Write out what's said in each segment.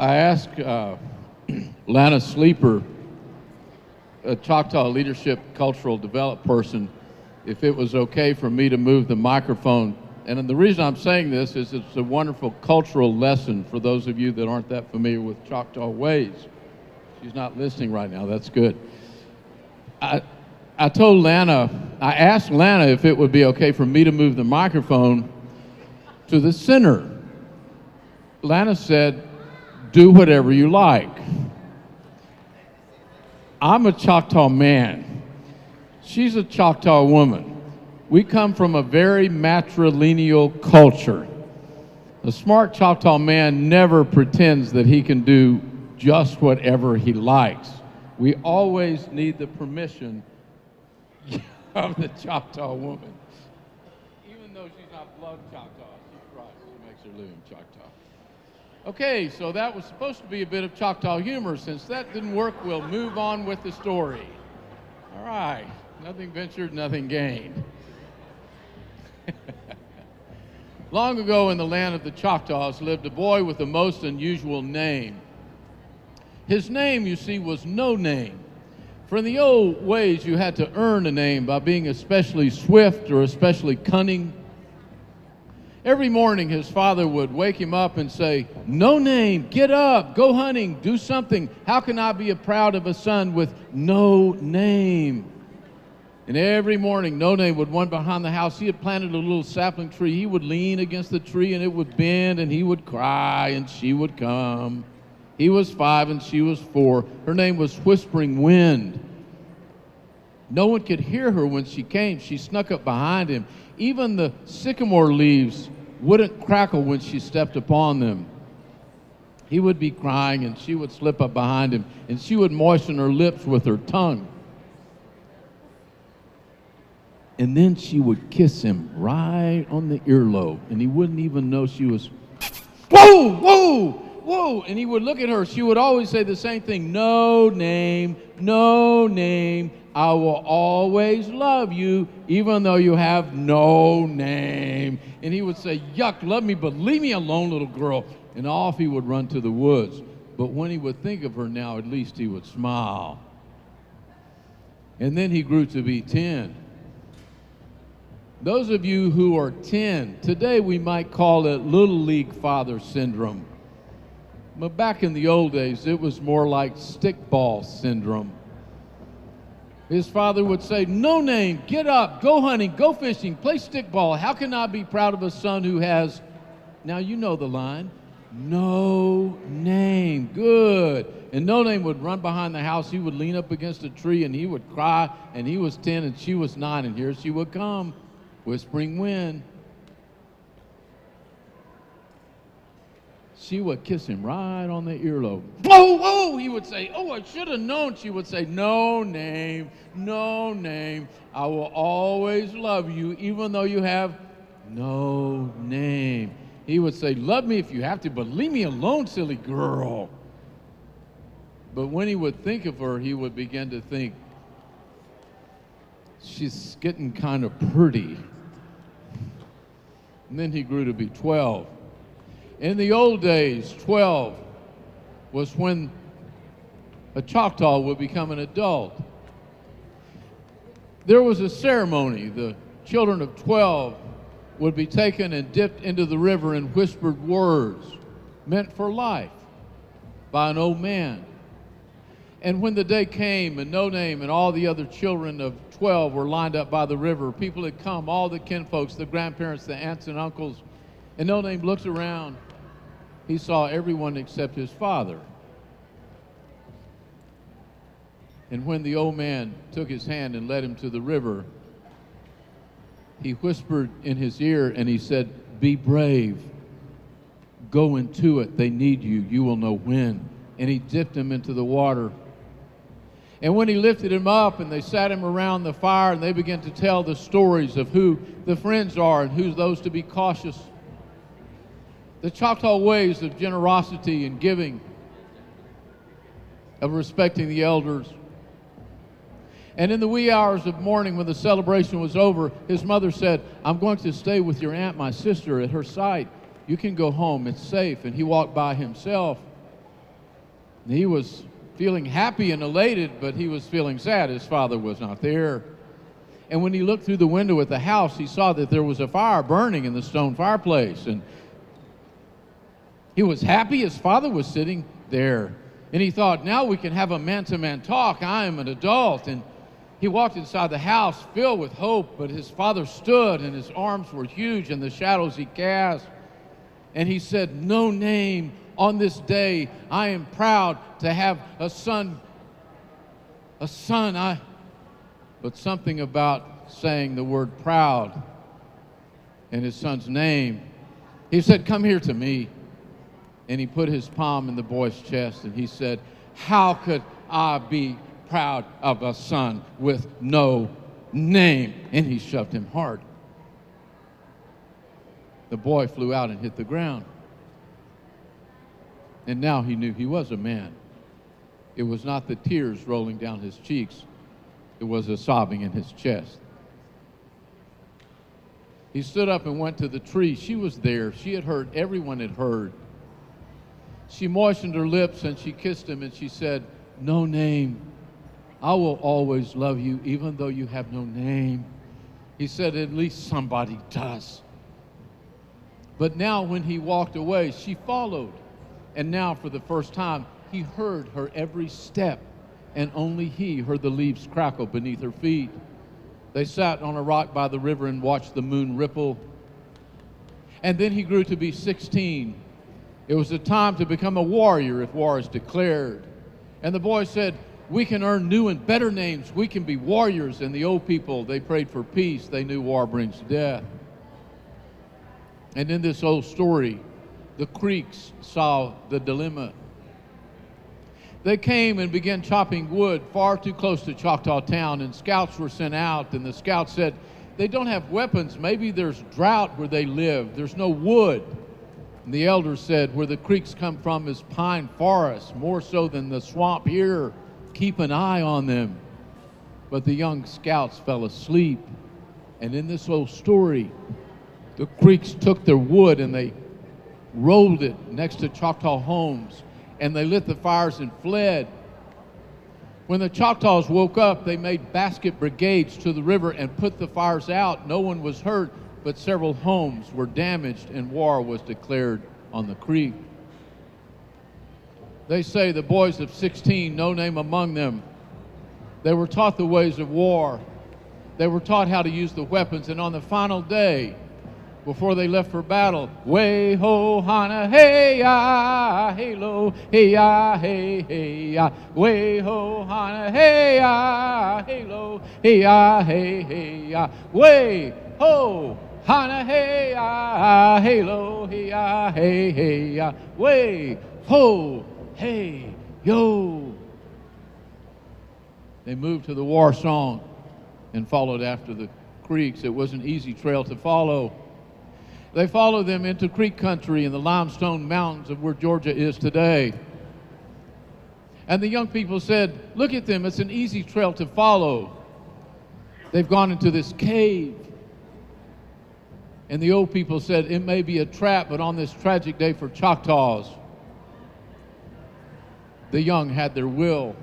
I asked Lana Sleeper, a Choctaw leadership cultural development person, if it was okay for me to move the microphone. And the reason I'm saying this is it's a wonderful cultural lesson for those of you that aren't that familiar with Choctaw ways. She's not listening right now, that's good. I asked Lana if it would be okay for me to move the microphone to the center. Lana said, do whatever you like. I'm a Choctaw man. She's a Choctaw woman. We come from a very matrilineal culture. A smart Choctaw man never pretends that he can do just whatever he likes. We always need the permission of the Choctaw woman. Even though she's not blood Choctaw, she's right. She makes her living Choctaw. Okay, so that was supposed to be a bit of Choctaw humor. Since that didn't work, we'll move on with the story. All right, nothing ventured, nothing gained. Long ago in the land of the Choctaws lived a boy with a most unusual name. His name, you see, was No Name. For in the old ways, you had to earn a name by being especially swift or especially cunning. Every morning, his father would wake him up and say, No Name, get up, go hunting, do something. How can I be proud of a son with no name? And every morning, No Name would run behind the house. He had planted a little sapling tree. He would lean against the tree, and it would bend, and he would cry, and she would come. He was 5, and she was 4. Her name was Whispering Wind. No one could hear her when she came. She snuck up behind him. Even the sycamore leaves wouldn't crackle when she stepped upon them. He would be crying, and she would slip up behind him, and she would moisten her lips with her tongue. And then she would kiss him right on the earlobe, and he wouldn't even know she was, whoa, whoa, whoa. And he would look at her. She would always say the same thing, No Name, no name. I will always love you, even though you have no name. And he would say, yuck, love me, but leave me alone, little girl. And off he would run to the woods. But when he would think of her now, at least he would smile. And then he grew to be 10. Those of you who are 10, today we might call it Little League Father Syndrome. But back in the old days, it was more like stickball syndrome. His father would say, No Name, get up, go hunting, go fishing, play stickball. How can I be proud of a son who has, now you know the line, no name? Good. And No Name would run behind the house. He would lean up against a tree and he would cry, and he was 10 and she was 9, and here she would come, Whispering Wind. She would kiss him right on the earlobe. Whoa, whoa, he would say, oh, I should have known. She would say, No name, no name. I will always love you, even though you have no name. He would say, love me if you have to, but leave me alone, silly girl. But when he would think of her, he would begin to think, she's getting kind of pretty. And then he grew to be 12. In the old days, 12 was when a Choctaw would become an adult. There was a ceremony. The children of 12 would be taken and dipped into the river in whispered words meant for life by an old man. And when the day came and No Name and all the other children of 12 were lined up by the river, people had come, all the kinfolks, the grandparents, the aunts and uncles, and No Name looked around. He saw everyone except his father. And when the old man took his hand and led him to the river, he whispered in his ear and he said, be brave. Go into it. They need you. You will know when. And he dipped him into the water. And when he lifted him up and they sat him around the fire and they began to tell the stories of who the friends are and who's those to be cautious, the Choctaw ways of generosity and giving, of respecting the elders. And in the wee hours of morning when the celebration was over, his mother said, I'm going to stay with your aunt, my sister, at her site. You can go home, it's safe. And he walked by himself. He was feeling happy and elated, but he was feeling sad. His father was not there. And when he looked through the window at the house, he saw that there was a fire burning in the stone fireplace. And he was happy his father was sitting there. And he thought, now we can have a man-to-man talk. I am an adult. And he walked inside the house filled with hope, but his father stood and his arms were huge in the shadows he cast. And he said, no name. On this day, I am proud to have a son. But something about saying the word proud and his son's name. He said, come here to me. And he put his palm in the boy's chest and he said, how could I be proud of a son with no name? And he shoved him hard. The boy flew out and hit the ground. And now he knew he was a man. It was not the tears rolling down his cheeks. It was a sobbing in his chest. He stood up and went to the tree. She was there. She had heard. Everyone had heard. She moistened her lips and she kissed him and she said, no name. I will always love you even though you have no name. He said, at least somebody does. But now when he walked away, she followed. And now for the first time, he heard her every step, and only he heard the leaves crackle beneath her feet. They sat on a rock by the river and watched the moon ripple. And then he grew to be 16. It was the time to become a warrior if war is declared. And the boy said, we can earn new and better names. We can be warriors. And the old people, they prayed for peace. They knew war brings death. And in this old story, the Creeks saw the dilemma. They came and began chopping wood far too close to Choctaw town, and scouts were sent out, and the scouts said, they don't have weapons. Maybe there's drought where they live. There's no wood. And the elders said, where the creeks come from is pine forest, more so than the swamp here. Keep an eye on them. But the young scouts fell asleep. And in this old story, the Creeks took their wood and they rolled it next to Choctaw homes, and they lit the fires and fled. When the Choctaws woke up, they made basket brigades to the river and put the fires out. No one was hurt, but several homes were damaged, and war was declared on the creek. They say the boys of 16, no name among them, they were taught the ways of war. They were taught how to use the weapons, and on the final day, before they left for battle, way ho hana hey ya hey lo hey ya hey ya, way ho hana hey ya hey lo hey ya hey ya, way ho hana hey ya hey lo hey ya hey ya, way ho hey yo. They moved to the war song and followed after the Creeks. It was an easy trail to follow. They followed them into Creek country in the limestone mountains of where Georgia is today. And the young people said, look at them, it's an easy trail to follow. They've gone into this cave. And the old people said, it may be a trap, but on this tragic day for Choctaws, the young had their will.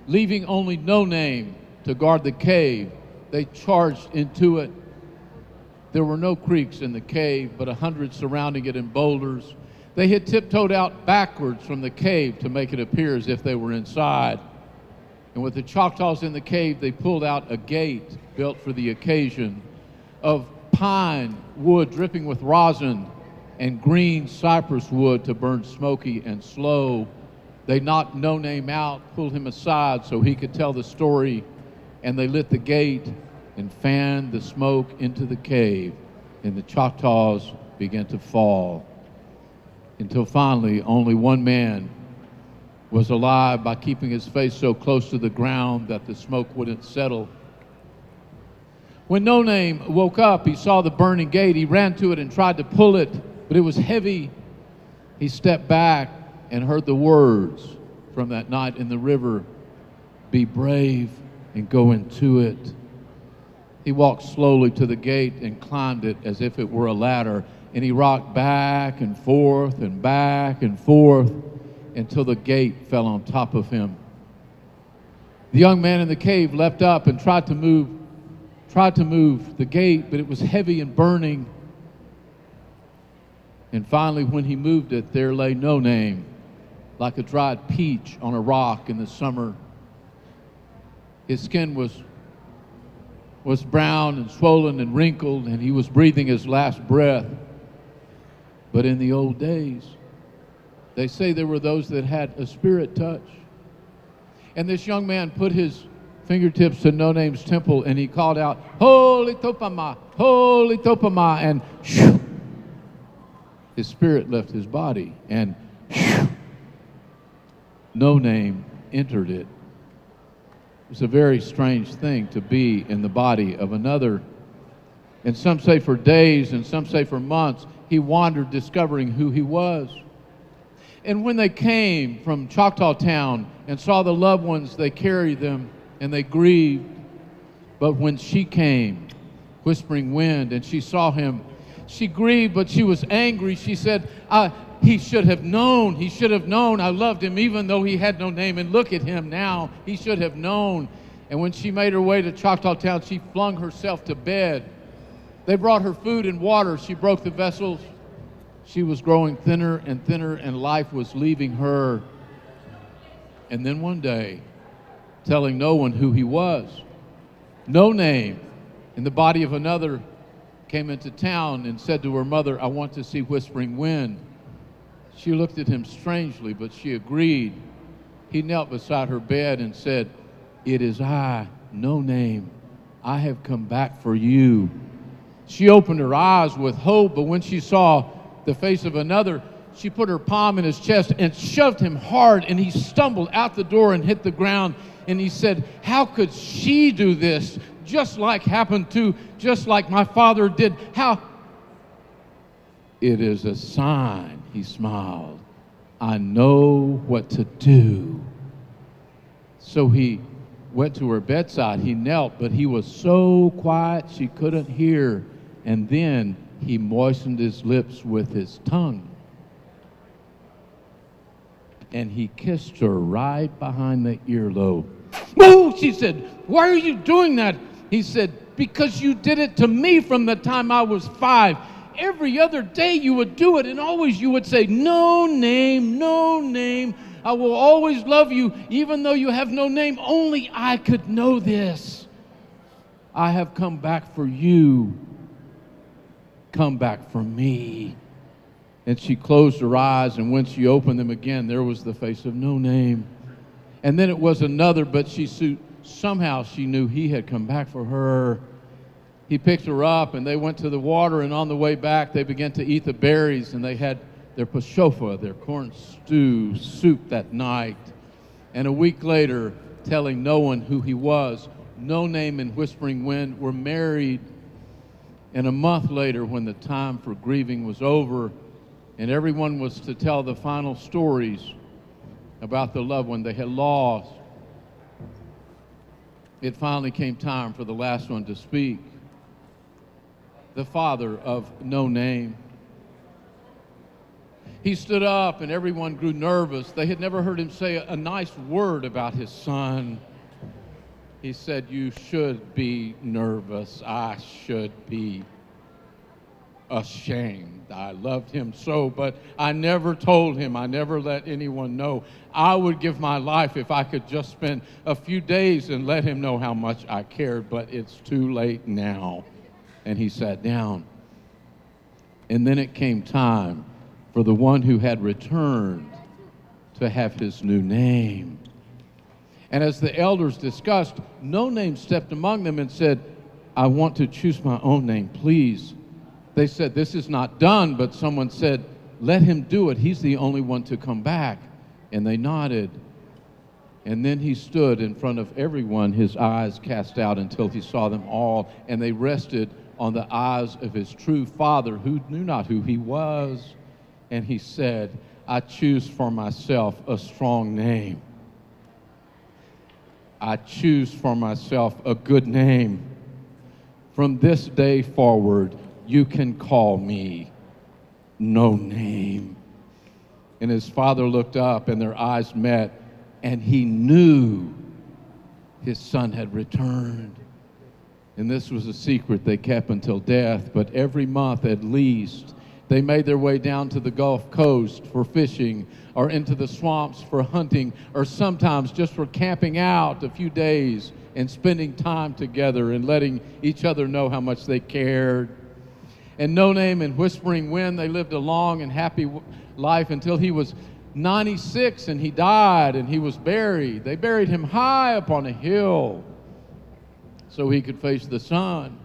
Leaving only no name to guard the cave, they charged into it. There were no creeks in the cave, but 100 surrounding it in boulders. They had tiptoed out backwards from the cave to make it appear as if they were inside. And with the Choctaws in the cave, they pulled out a gate built for the occasion of pine wood dripping with rosin and green cypress wood to burn smoky and slow. They knocked No Name out, pulled him aside so he could tell the story, and they lit the gate and fanned the smoke into the cave, and the Choctaws began to fall, until finally only one man was alive by keeping his face so close to the ground that the smoke wouldn't settle. When No Name woke up, he saw the burning gate. He ran to it and tried to pull it, but it was heavy. He stepped back and heard the words from that night in the river, be brave and go into it. He walked slowly to the gate and climbed it as if it were a ladder, and he rocked back and forth and back and forth. until the gate fell on top of him. The young man in the cave leapt up and tried to move the gate, but it was heavy and burning. And finally, when he moved it, there lay No Name, like a dried peach on a rock in the summer. His skin was brown and swollen and wrinkled, and he was breathing his last breath. But in the old days, they say there were those that had a spirit touch. And this young man put his fingertips to No Name's temple, and he called out, "Holy Topama, Holy Topama," and shoo, his spirit left his body, and shoo, No Name entered it. It was a very strange thing to be in the body of another. And some say for days, and some say for months, he wandered discovering who he was. And when they came from Choctaw town and saw the loved ones, they carried them and they grieved. But when she came, Whispering Wind, and she saw him, she grieved, but she was angry. She said, he should have known. He should have known I loved him even though he had no name. And look at him now. He should have known. And when she made her way to Choctaw town, she flung herself to bed. They brought her food and water. She broke the vessels. She was growing thinner and thinner, and life was leaving her. And then one day, telling no one who he was, No Name, in the body of another, came into town and said to her mother, "I want to see Whispering Wind." She looked at him strangely, but she agreed. He knelt beside her bed and said, "It is I, No Name. I have come back for you." She opened her eyes with hope, but when she saw the face of another, she put her palm in his chest and shoved him hard, and he stumbled out the door and hit the ground. And he said, "How could she do this? Just like my father did. How?" "It is a sign," he smiled. "I know what to do." So he went to her bedside. He knelt, but he was so quiet she couldn't hear. And then he moistened his lips with his tongue. And he kissed her right behind the earlobe. "Oh," she said, "why are you doing that?" He said, "Because you did it to me from the time I was 5. Every other day you would do it, and always you would say, 'No name, no name. I will always love you, even though you have no name. Only I could know this. I have come back for you. Come back for me." And she closed her eyes, and when she opened them again, there was the face of No Name. And then it was another, but somehow she knew he had come back for her. He picked her up, and they went to the water, and on the way back, they began to eat the berries, and they had their pashofa, their corn stew, soup that night. And a week later, telling no one who he was, No Name and Whispering Wind were married. And a month later, when the time for grieving was over, and everyone was to tell the final stories about the loved one they had lost, it finally came time for the last one to speak. The father of No Name. He stood up, and everyone grew nervous. They had never heard him say a nice word about his son. He said, "You should be nervous. I should be ashamed. I loved him so, but I never told him. I never let anyone know. I would give my life if I could just spend a few days and let him know how much I cared, but it's too late now." And he sat down. And then it came time for the one who had returned to have his new name. And as the elders discussed, No Name stepped among them and said, "I want to choose my own name, please." They said, "This is not done," but someone said, "Let him do it. He's the only one to come back." And they nodded. And then he stood in front of everyone, his eyes cast out until he saw them all, and they rested on the eyes of his true father, who knew not who he was. And he said, "I choose for myself a strong name. I choose for myself a good name. From this day forward, you can call me No Name." And his father looked up, and their eyes met, and he knew his son had returned. And this was a secret they kept until death, but every month at least, they made their way down to the Gulf Coast for fishing, or into the swamps for hunting, or sometimes just for camping out a few days and spending time together and letting each other know how much they cared. And No Name and Whispering Wind, they lived a long and happy life until he was 96 and he died and he was buried. They buried him high up on a hill so he could face the sun.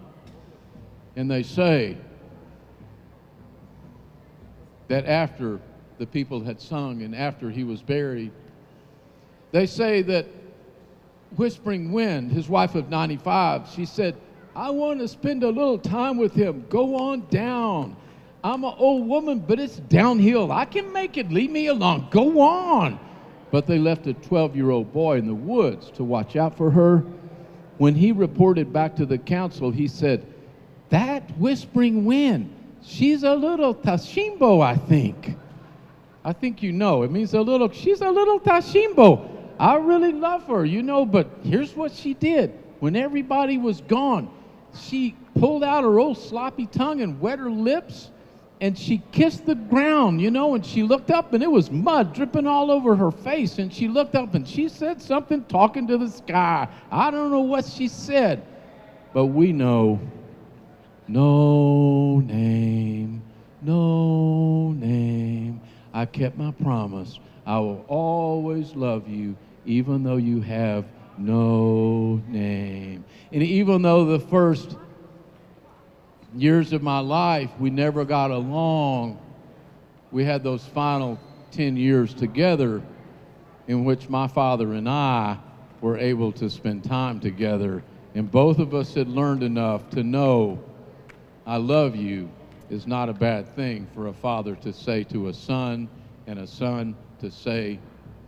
And they say that after the people had sung and after he was buried, they say that Whispering Wind, his wife of 95, she said, "I want to spend a little time with him. Go on down. I'm an old woman, but it's downhill. I can make it. Leave me alone. Go on." But they left a 12-year-old boy in the woods to watch out for her. When he reported back to the council, he said, "That Whispering Wind, she's a little Tashimbo, I think." I think you know. It means she's a little Tashimbo. I really love her, but here's what she did. When everybody was gone, she pulled out her old sloppy tongue and wet her lips, and she kissed the ground, and she looked up, and it was mud dripping all over her face, and she looked up, and she said something talking to the sky. I don't know what she said, but we know. No name, no name. I kept my promise. I will always love you, even though you have no name. And even though the first years of my life we never got along, we had those final 10 years together in which my father and I were able to spend time together. And both of us had learned enough to know I love you is not a bad thing for a father to say to a son, and a son to say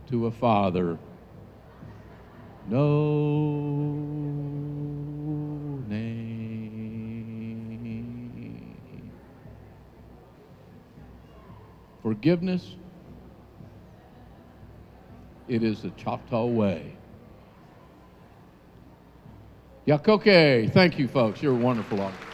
to a father. No name. Forgiveness, it is the Choctaw way. Yakoke. Thank you, folks. You're a wonderful audience.